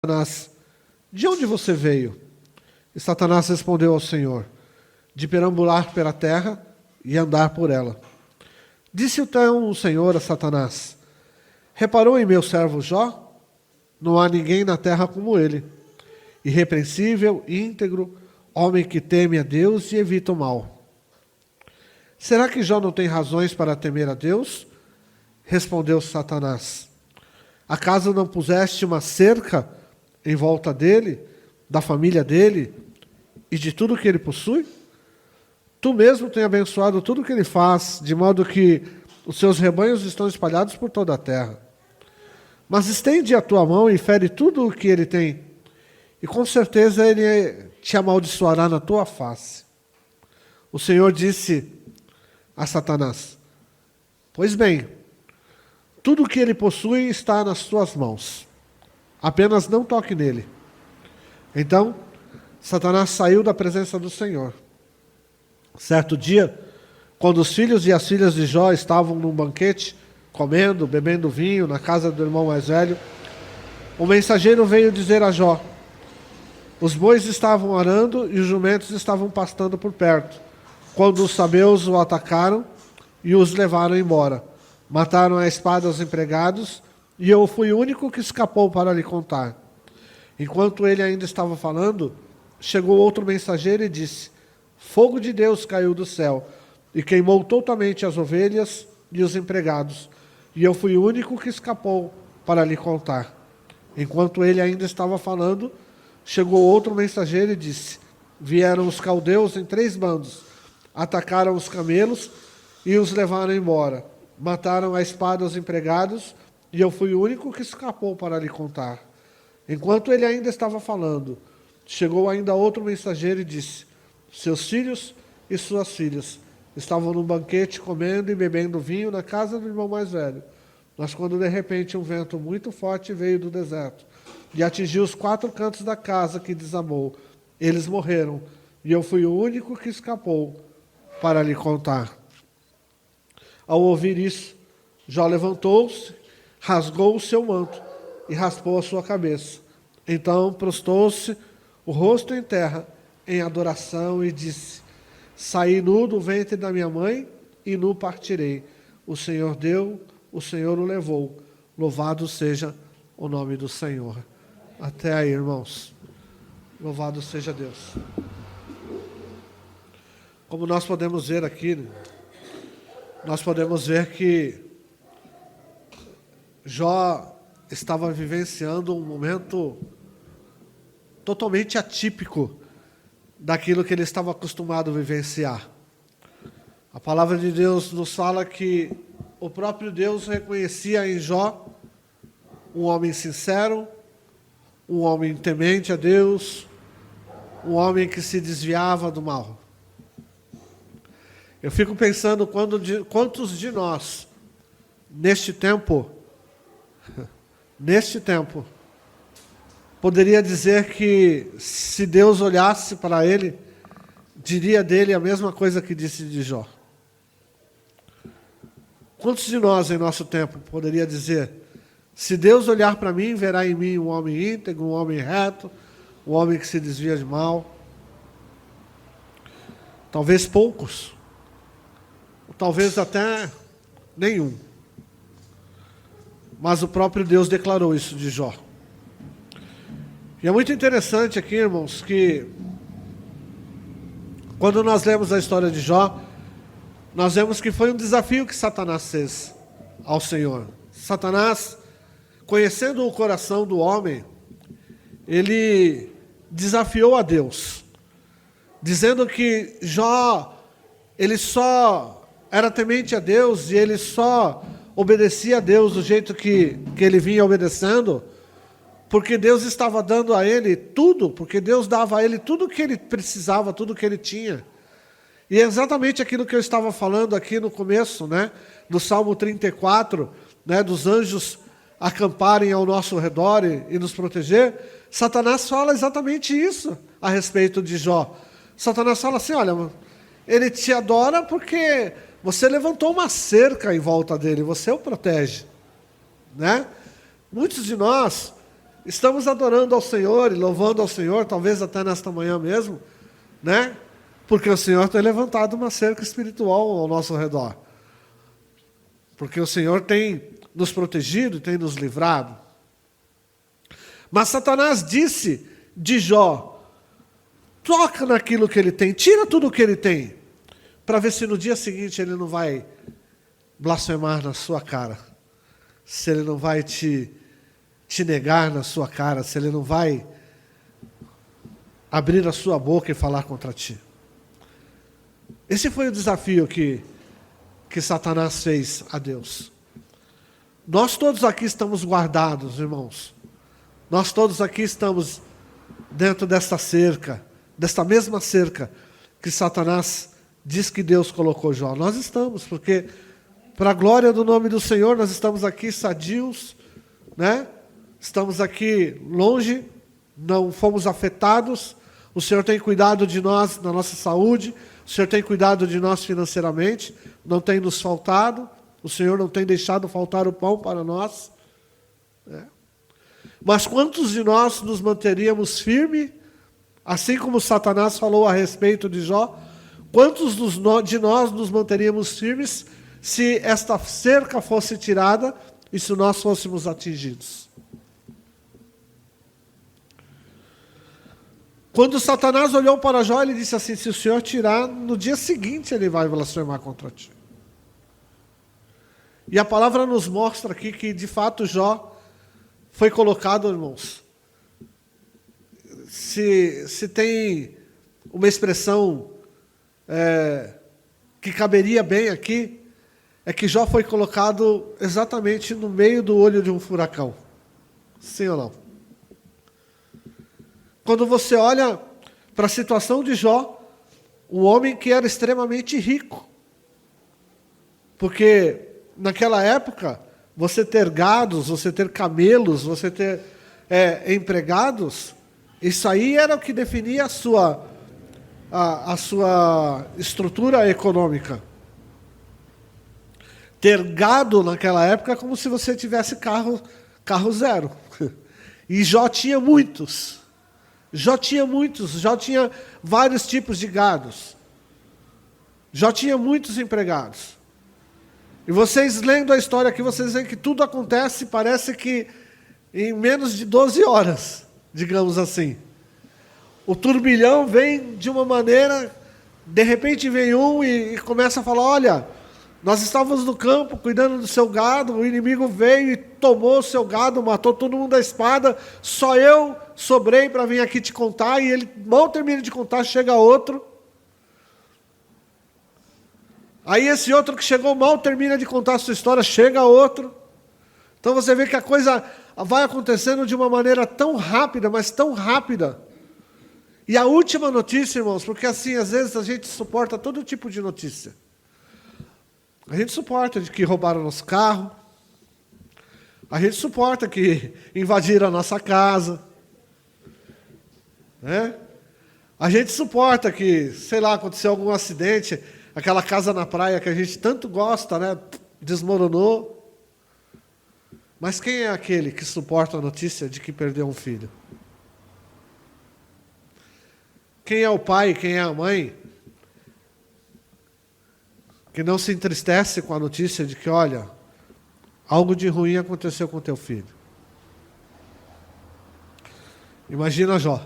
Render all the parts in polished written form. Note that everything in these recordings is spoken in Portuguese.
Satanás: de onde você veio? E Satanás respondeu ao Senhor: de perambular pela terra e andar por ela. Disse então o Senhor a Satanás: reparou em meu servo Jó? Não há ninguém na terra como ele, irrepreensível, íntegro, homem que teme a Deus e evita o mal. Será que Jó não tem razões para temer a Deus? Respondeu Satanás: acaso não puseste uma cerca em volta dele, da família dele e de tudo que ele possui? Tu mesmo tem abençoado tudo que ele faz, de modo que os seus rebanhos estão espalhados por toda a terra. Mas estende a tua mão e fere tudo o que ele tem, e com certeza ele te amaldiçoará na tua face. O Senhor disse a Satanás: pois bem, tudo o que ele possui está nas tuas mãos. Apenas não toque nele. Então, Satanás saiu da presença do Senhor. Certo dia, quando os filhos e as filhas de Jó estavam num banquete, comendo, bebendo vinho, na casa do irmão mais velho, o mensageiro veio dizer a Jó: os bois estavam arando e os jumentos estavam pastando por perto, quando os sabeus o atacaram e os levaram embora. Mataram a espada os empregados, e eu fui o único que escapou para lhe contar. Enquanto ele ainda estava falando, chegou outro mensageiro e disse: fogo de Deus caiu do céu e queimou totalmente as ovelhas e os empregados, e eu fui o único que escapou para lhe contar. Enquanto ele ainda estava falando, chegou outro mensageiro e disse: vieram os caldeus em 3 bandos, atacaram os camelos e os levaram embora. Mataram a espada os empregados, e eu fui o único que escapou para lhe contar. Enquanto ele ainda estava falando, chegou ainda outro mensageiro e disse: seus filhos e suas filhas estavam num banquete comendo e bebendo vinho na casa do irmão mais velho. Mas quando de repente um vento muito forte veio do deserto e atingiu os 4 cantos da casa, que desabou, eles morreram, e eu fui o único que escapou para lhe contar. Ao ouvir isso, Jó levantou-se, rasgou o seu manto e raspou a sua cabeça. Então prostrou-se, o rosto em terra, em adoração, e disse: saí nu do ventre da minha mãe e nu partirei. O Senhor deu, o Senhor o levou. Louvado seja o nome do Senhor. Até aí, irmãos. Louvado seja Deus. Como nós podemos ver aqui, nós podemos ver que Jó estava vivenciando um momento totalmente atípico daquilo que ele estava acostumado a vivenciar. A palavra de Deus nos fala que o próprio Deus reconhecia em Jó um homem sincero, um homem temente a Deus, um homem que se desviava do mal. Eu fico pensando quantos de nós, neste tempo, poderia dizer que, se Deus olhasse para ele, diria dele a mesma coisa que disse de Jó. Quantos de nós, em nosso tempo, poderia dizer: se Deus olhar para mim, verá em mim um homem íntegro, um homem reto, um homem que se desvia de mal? Talvez poucos, ou talvez até nenhum. Mas o próprio Deus declarou isso de Jó. E é muito interessante aqui, irmãos, que quando nós lemos a história de Jó, nós vemos que foi um desafio que Satanás fez ao Senhor. Satanás, conhecendo o coração do homem, ele desafiou a Deus, dizendo que Jó, ele só era temente a Deus e ele só obedecia a Deus do jeito que ele vinha obedecendo, porque Deus estava dando a ele tudo, porque Deus dava a ele tudo o que ele precisava, tudo o que ele tinha. E é exatamente aquilo que eu estava falando aqui no começo, né, do Salmo 34, né, dos anjos acamparem ao nosso redor e nos proteger. Satanás fala exatamente isso a respeito de Jó. Satanás fala assim: olha, ele te adora porque você levantou uma cerca em volta dele, você o protege, né? Muitos de nós estamos adorando ao Senhor e louvando ao Senhor, talvez até nesta manhã mesmo, né? Porque o Senhor tem levantado uma cerca espiritual ao nosso redor. Porque o Senhor tem nos protegido, tem nos livrado. Mas Satanás disse de Jó: toca naquilo que ele tem, tira tudo o que ele tem, para ver se no dia seguinte ele não vai blasfemar na sua cara, se ele não vai te negar na sua cara, se ele não vai abrir a sua boca e falar contra ti. Esse foi o desafio que Satanás fez a Deus. Nós todos aqui estamos guardados, irmãos. Nós todos aqui estamos dentro desta cerca, desta mesma cerca que Satanás diz que Deus colocou Jó. Nós estamos, porque para a glória do nome do Senhor, nós estamos aqui sadios, né? Estamos aqui longe, não fomos afetados. O Senhor tem cuidado de nós, da nossa saúde. O Senhor tem cuidado de nós financeiramente. Não tem nos faltado. O Senhor não tem deixado faltar o pão para nós. Mas quantos de nós nos manteríamos firmes, assim como Satanás falou a respeito de Jó? Quantos de nós nos manteríamos firmes se esta cerca fosse tirada e se nós fôssemos atingidos? Quando Satanás olhou para Jó, ele disse assim: se o Senhor tirar, no dia seguinte ele vai blasfemar contra ti. E a palavra nos mostra aqui que de fato Jó foi colocado, irmãos. Se tem uma expressão que caberia bem aqui, é que Jó foi colocado exatamente no meio do olho de um furacão. Sim ou não? Quando você olha para a situação de Jó, um homem que era extremamente rico. Porque naquela época, você ter gados, você ter camelos, você ter empregados, isso aí era o que definia a sua estrutura econômica. Ter gado naquela época é como se você tivesse carro zero. E Jó tinha muitos. Jó tinha vários tipos de gados. Jó tinha muitos empregados. E vocês lendo a história aqui, vocês veem que tudo acontece, parece que em menos de 12 horas, digamos assim. O turbilhão vem de uma maneira, de repente vem um e começa a falar: olha, nós estávamos no campo cuidando do seu gado, o inimigo veio e tomou o seu gado, matou todo mundo à espada, só eu sobrei para vir aqui te contar, e ele mal termina de contar, chega outro. Aí esse outro que chegou mal termina de contar a sua história, chega outro. Então você vê que a coisa vai acontecendo de uma maneira tão rápida, mas tão rápida. E a última notícia, irmãos, porque assim, às vezes a gente suporta todo tipo de notícia. A gente suporta de que roubaram nosso carro. A gente suporta que invadiram a nossa casa. Né? A gente suporta que, sei lá, aconteceu algum acidente, aquela casa na praia que a gente tanto gosta, né, desmoronou. Mas quem é aquele que suporta a notícia de que perdeu um filho? Quem é o pai, quem é a mãe que não se entristece com a notícia de que, olha, algo de ruim aconteceu com teu filho? Imagina Jó.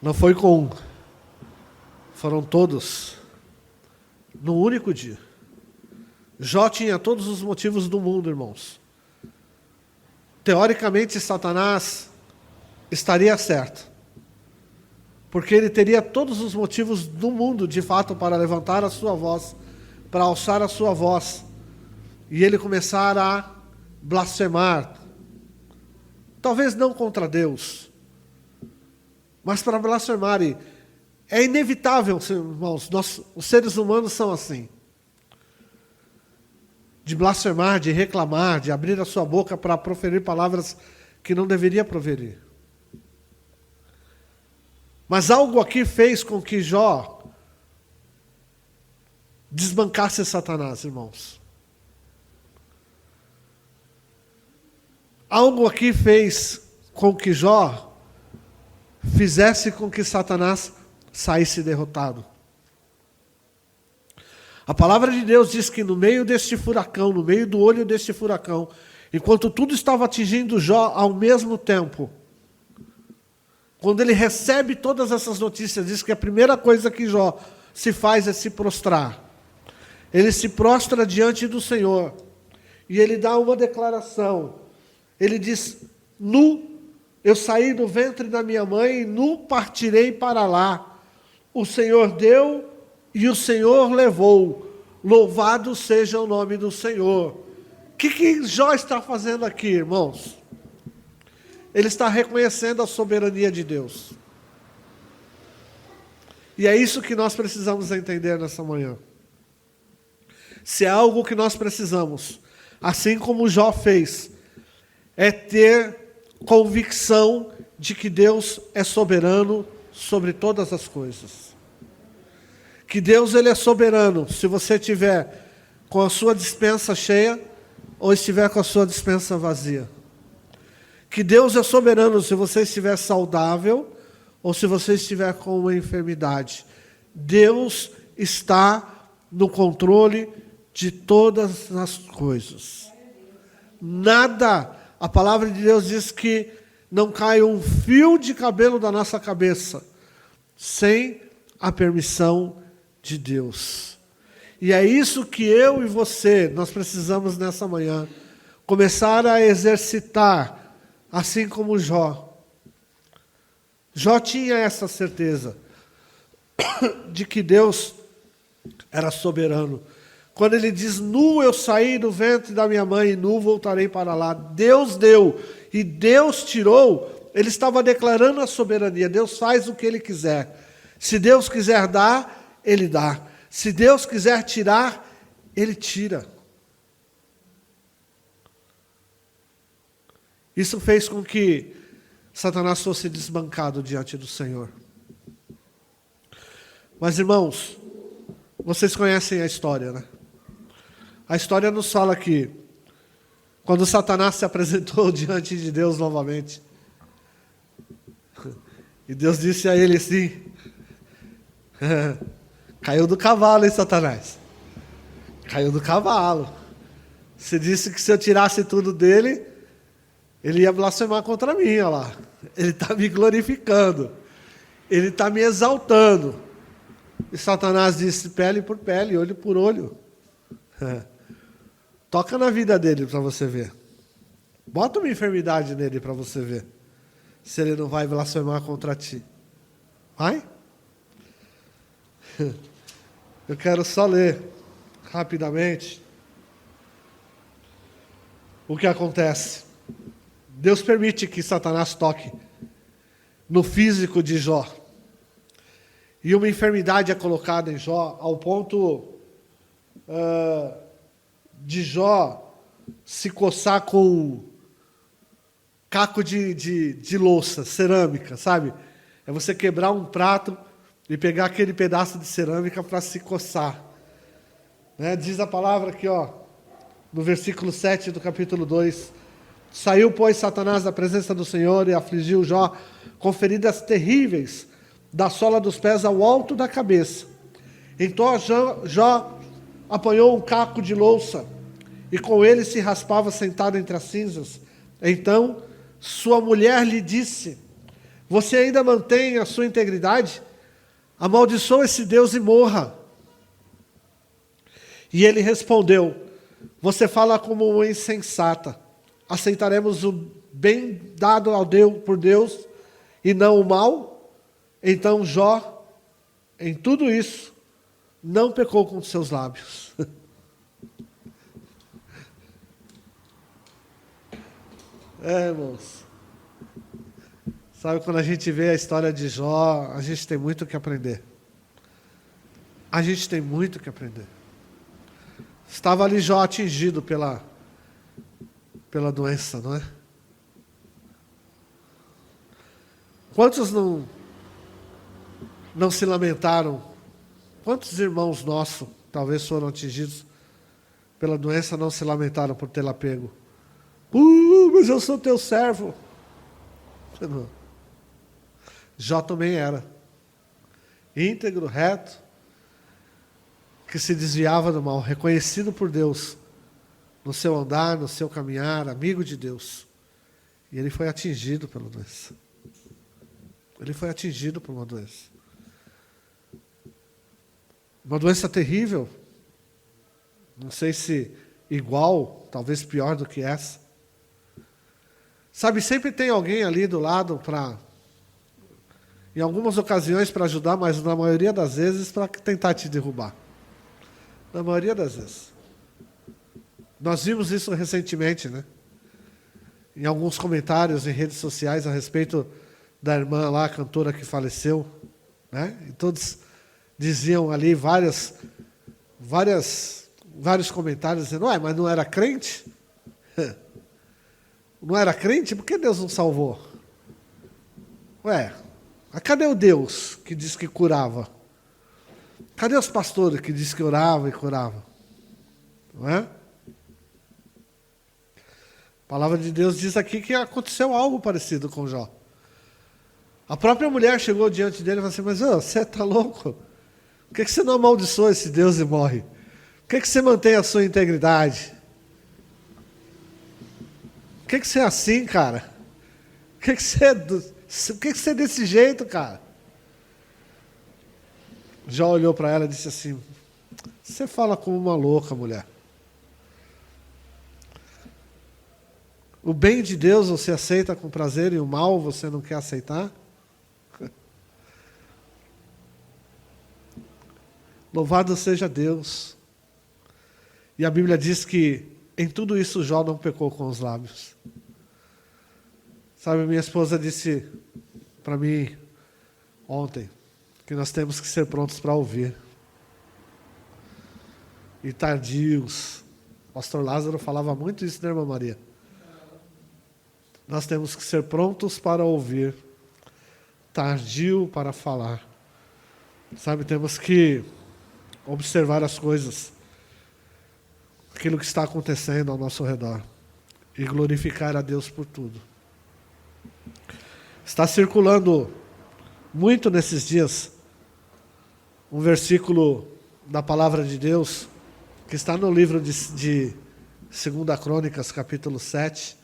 Não foi com um, foram todos, num único dia. Jó tinha todos os motivos do mundo, irmãos. Teoricamente, Satanás estaria certo, porque ele teria todos os motivos do mundo, de fato, para levantar a sua voz, para alçar a sua voz, e ele começar a blasfemar. Talvez não contra Deus, mas para blasfemar. E é inevitável, irmãos, os seres humanos são assim. De blasfemar, de reclamar, de abrir a sua boca para proferir palavras que não deveria proferir. Mas algo aqui fez com que Jó desbancasse Satanás, irmãos. algo aqui fez com que Jó fizesse com que Satanás saísse derrotado. A palavra de Deus diz que no meio deste furacão, no meio do olho deste furacão, enquanto tudo estava atingindo Jó ao mesmo tempo, quando ele recebe todas essas notícias, diz que a primeira coisa que Jó se faz é se prostrar. Ele se prostra diante do Senhor e ele dá uma declaração. Ele diz: nu eu saí do ventre da minha mãe e nu partirei para lá. O Senhor deu e o Senhor levou. Louvado seja o nome do Senhor. O que Jó está fazendo aqui, irmãos? Ele está reconhecendo a soberania de Deus. E é isso que nós precisamos entender nessa manhã. Se é algo que nós precisamos, assim como Jó fez, é ter convicção de que Deus é soberano sobre todas as coisas. Que Deus ele é soberano se você estiver com a sua despensa cheia ou estiver com a sua despensa vazia. Que Deus é soberano se você estiver saudável ou se você estiver com uma enfermidade. Deus está no controle de todas as coisas. Nada, a palavra de Deus diz que não cai um fio de cabelo da nossa cabeça sem a permissão de Deus. E é isso que eu e você, nós precisamos nessa manhã, começar a exercitar, assim como Jó. Jó tinha essa certeza de que Deus era soberano. Quando ele diz, nu eu saí do ventre da minha mãe e nu voltarei para lá. Deus deu e Deus tirou. Ele estava declarando a soberania. Deus faz o que Ele quiser. Se Deus quiser dar, Ele dá. Se Deus quiser tirar, Ele tira. Isso fez com que Satanás fosse desbancado diante do Senhor. Mas, irmãos, vocês conhecem a história, né? A história nos fala que, quando Satanás se apresentou diante de Deus novamente, e Deus disse a ele assim, caiu do cavalo, hein, Satanás? Caiu do cavalo. Você disse que se eu tirasse tudo dele, ele ia blasfemar contra mim, olha lá. Ele está me glorificando. Ele está me exaltando. E Satanás disse, pele por pele, olho por olho. Toca na vida dele para você ver. Bota uma enfermidade nele para você ver. Se ele não vai blasfemar contra ti. Vai? Eu quero só ler rapidamente o que acontece. Deus permite que Satanás toque no físico de Jó. E uma enfermidade é colocada em Jó ao ponto de Jó se coçar com caco de louça, cerâmica, sabe? É você quebrar um prato e pegar aquele pedaço de cerâmica para se coçar. Né? Diz a palavra aqui, ó, no versículo 7 do capítulo 2. Saiu, pois, Satanás da presença do Senhor e afligiu Jó com feridas terríveis, da sola dos pés ao alto da cabeça. Então Jó apanhou um caco de louça e com ele se raspava sentado entre as cinzas. Então sua mulher lhe disse, você ainda mantém a sua integridade? Amaldiçoa esse Deus e morra. E ele respondeu, você fala como uma insensata. Aceitaremos o bem dado ao Deus por Deus e não o mal? Então Jó, em tudo isso, não pecou com seus lábios. Irmãos. Sabe, quando a gente vê a história de Jó, a gente tem muito o que aprender. A gente tem muito o que aprender. Estava ali Jó atingido pela doença, não é? Quantos não se lamentaram? Quantos irmãos nossos talvez foram atingidos pela doença, não se lamentaram por tê-la pego? Mas eu sou teu servo. Jó também era. Íntegro, reto, que se desviava do mal, reconhecido por Deus no seu andar, no seu caminhar, amigo de Deus. E ele foi atingido pela doença. Ele foi atingido por uma doença. Uma doença terrível. Não sei se igual, talvez pior do que essa. Sabe, sempre tem alguém ali do lado para, em algumas ocasiões para ajudar, mas na maioria das vezes para tentar te derrubar. Na maioria das vezes. Nós vimos isso recentemente, né? Em alguns comentários em redes sociais a respeito da irmã lá, a cantora que faleceu, né? E todos diziam ali vários comentários dizendo, ué, mas não era crente? Não era crente? Por que Deus não salvou? Ué, cadê o Deus que disse que curava? Cadê os pastores que disse que orava e curava? Não é? A palavra de Deus diz aqui que aconteceu algo parecido com Jó. A própria mulher chegou diante dele e falou assim, mas você está louco? Por que você não amaldiçoa esse Deus e morre? Por que você mantém a sua integridade? Por que você é assim, cara? Por que você é desse jeito, cara? Jó olhou para ela e disse assim, você fala como uma louca, mulher. O bem de Deus você aceita com prazer e o mal você não quer aceitar? Louvado seja Deus. E a Bíblia diz que em tudo isso Jó não pecou com os lábios. Sabe, minha esposa disse para mim ontem que nós temos que ser prontos para ouvir. E tardios. O pastor Lázaro falava muito isso, né, irmã Maria? Nós temos que ser prontos para ouvir, tardio para falar. Sabe, temos que observar as coisas, aquilo que está acontecendo ao nosso redor, e glorificar a Deus por tudo. Está circulando muito nesses dias um versículo da palavra de Deus, que está no livro de 2 Crônicas, capítulo 7,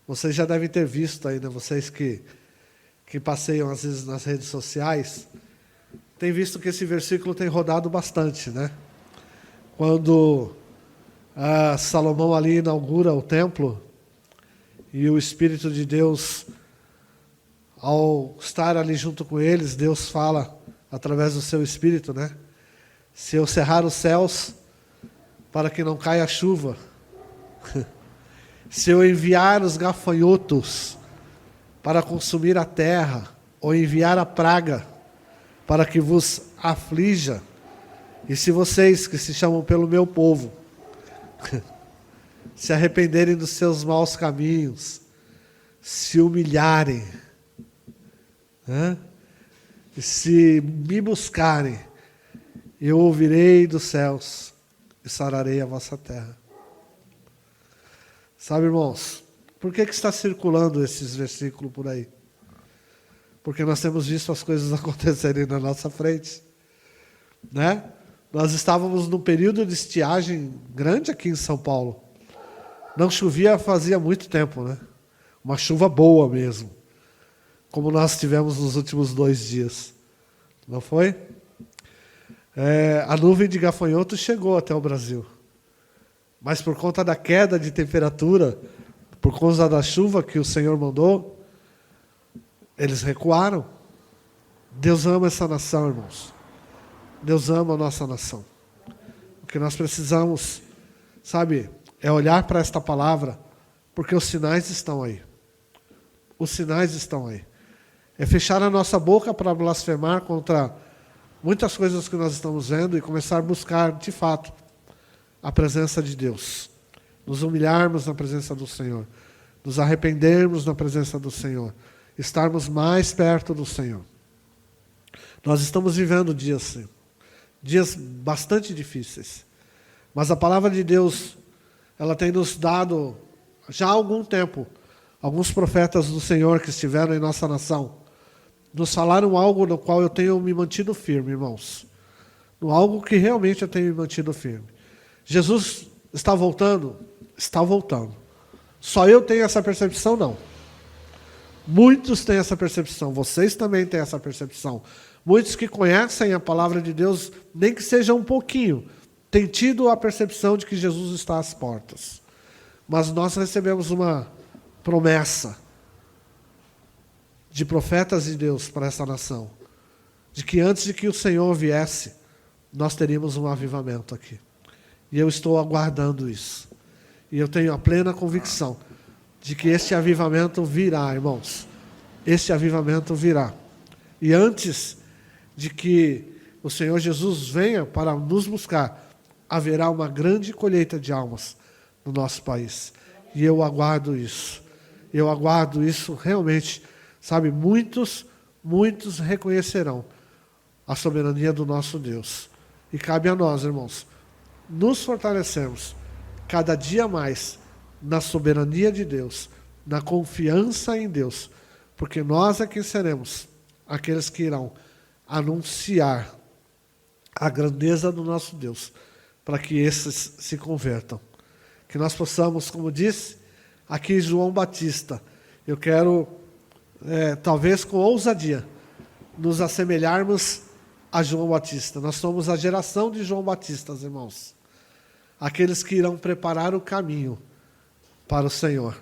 vocês já devem ter visto aí, né? Vocês que passeiam às vezes nas redes sociais, têm visto que esse versículo tem rodado bastante, né? Quando Salomão ali inaugura o templo, e o Espírito de Deus, ao estar ali junto com eles, Deus fala através do seu Espírito, né? Se eu cerrar os céus para que não caia chuva, se eu enviar os gafanhotos para consumir a terra, ou enviar a praga para que vos aflija, e se vocês que se chamam pelo meu povo se arrependerem dos seus maus caminhos, se humilharem, e se me buscarem, eu ouvirei dos céus e sararei a vossa terra. Sabe, irmãos, por que está circulando esses versículos por aí? Porque nós temos visto as coisas acontecerem na nossa frente, né? Nós estávamos num período de estiagem grande aqui em São Paulo. Não chovia fazia muito tempo, né? Uma chuva boa mesmo, como nós tivemos nos últimos 2 dias. Não foi? A nuvem de gafanhotos chegou até o Brasil. Mas por conta da queda de temperatura, por causa da chuva que o Senhor mandou, eles recuaram. Deus ama essa nação, irmãos. Deus ama a nossa nação. O que nós precisamos, sabe, é olhar para esta palavra, porque os sinais estão aí. Os sinais estão aí. É fechar a nossa boca para blasfemar contra muitas coisas que nós estamos vendo e começar a buscar, de fato, a presença de Deus. Nos humilharmos na presença do Senhor. Nos arrependermos na presença do Senhor. Estarmos mais perto do Senhor. Nós estamos vivendo dias bastante difíceis. Mas a palavra de Deus, ela tem nos dado Já há algum tempo, alguns profetas do Senhor que estiveram em nossa nação nos falaram algo no qual eu tenho me mantido firme, irmãos. No algo que realmente eu tenho me mantido firme. Jesus está voltando? Está voltando. Só eu tenho essa percepção? Não. Muitos têm essa percepção, vocês também têm essa percepção. Muitos que conhecem a palavra de Deus, nem que seja um pouquinho, têm tido a percepção de que Jesus está às portas. Mas nós recebemos uma promessa de profetas de Deus para essa nação, de que antes de que o Senhor viesse, nós teríamos um avivamento aqui. E eu estou aguardando isso. E eu tenho a plena convicção de que este avivamento virá, irmãos. Este avivamento virá. E antes de que o Senhor Jesus venha para nos buscar, haverá uma grande colheita de almas no nosso país. E eu aguardo isso. Eu aguardo isso realmente. Sabe, muitos reconhecerão a soberania do nosso Deus. E cabe a nós, irmãos, nos fortalecermos cada dia mais na soberania de Deus, na confiança em Deus, porque nós é que seremos aqueles que irão anunciar a grandeza do nosso Deus, para que esses se convertam. Que nós possamos, como disse aqui João Batista, eu quero, talvez com ousadia, nos assemelharmos a João Batista. Nós somos a geração de João Batistas, irmãos. Aqueles que irão preparar o caminho para o Senhor.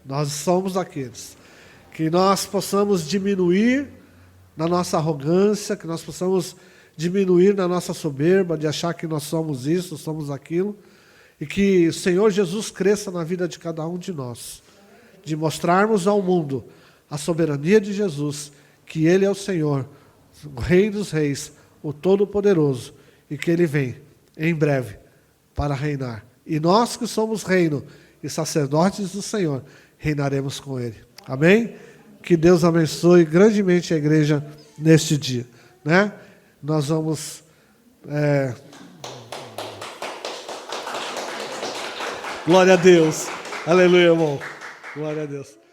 Nós somos aqueles. Que nós possamos diminuir na nossa arrogância, que nós possamos diminuir na nossa soberba, de achar que nós somos isso, somos aquilo, e que o Senhor Jesus cresça na vida de cada um de nós, de mostrarmos ao mundo a soberania de Jesus, que Ele é o Senhor, o Rei dos Reis, o Todo-Poderoso, e que Ele vem em breve para reinar. E nós que somos reino e sacerdotes do Senhor, reinaremos com Ele. Amém? Que Deus abençoe grandemente a igreja neste dia. Né? Nós vamos... Glória a Deus. Aleluia, irmão. Glória a Deus.